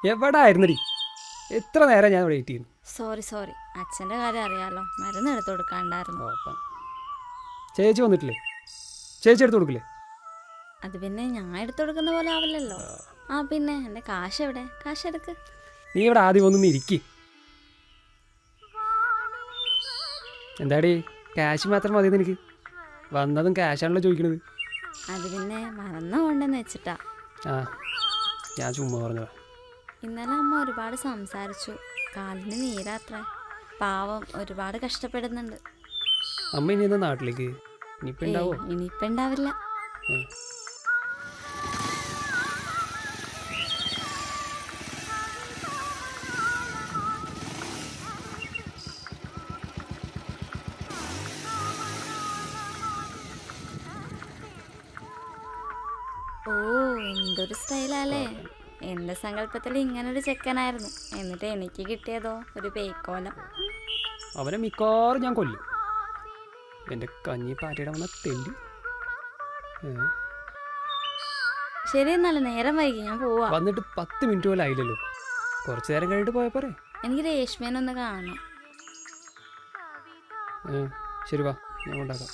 എവിടെ ആയിരുന്നടി? എത്ര നേരം ഞാൻ വെയിറ്റ് ചെയ്യുന്നു. സോറി അച്ഛൻ്റെ കാര്യം അറിയാലോ, മരുന്ന് എടുത്ത് കൊടുക്കാണ്ടായിരുന്നു. ചേച്ചി വന്നിട്ടില്ലേ? ചേച്ചി എടുത്ത് കൊടുക്കില്ലേ? അത് പിന്നെ ഞാൻ എടുത്തു കൊടുക്കുന്ന പോലെ ആവില്ലല്ലോ. ആ പിന്നെ എൻ്റെ കാശ് എവിടെ? കാശ് എടുക്ക്. നീ ഇവിടെ ആദ്യം ഒന്നും ഇരിക്കി. എന്താടി ക്യാഷ് മാത്രം മതി എനിക്ക്? വന്നതും ക്യാഷാണല്ലോ ചോദിക്കണത്. അത് പിന്നെ മറന്ന കൊണ്ടെന്ന് വെച്ചിട്ടാ. ആ ഞാൻ ചുമ്മാ പറഞ്ഞതാ. ഇന്നലെ അമ്മ ഒരുപാട് സംസാരിച്ചു. കാലിന് നീരാത്ര. പാവം ഒരുപാട് കഷ്ടപ്പെടുന്നുണ്ട്. അമ്മ ഇനി എന്താ നാട്ടിലേക്ക്? ഇനിയിപ്പോൾ ഉണ്ടാവോ? ഇനിയിപ്പോൾ ഉണ്ടാവില്ല. ഓ എന്തൊരു സ്റ്റൈലല്ലേ. എൻ്റെ സങ്കല്പത്തിൽ ഇങ്ങനൊരു ചെക്കനായിരുന്നു. എന്നിട്ട് എനിക്ക് കിട്ടിയതോ ഒരു പേക്കോലം. അവനെ മിക്കവാറും ഞാൻ കൊല്ലും. എൻ്റെ കഞ്ഞി പാറ്റയുടെ വന്ന തെണ്ടി. ശരി എന്നാലും നേരം വൈകി, ഞാൻ പോവാ. വന്നിട്ട് 10 മിനിറ്റ് പോലും ആയില്ലല്ലോ. കുറച്ച് നേരം കഴിഞ്ഞിട്ട് പോയാൽ പോരെ? എനിക്ക് രേഷ്മേനൊന്ന് കാണണം. ശരി വാ, ഞാൻ ഉണ്ടാക്കാം.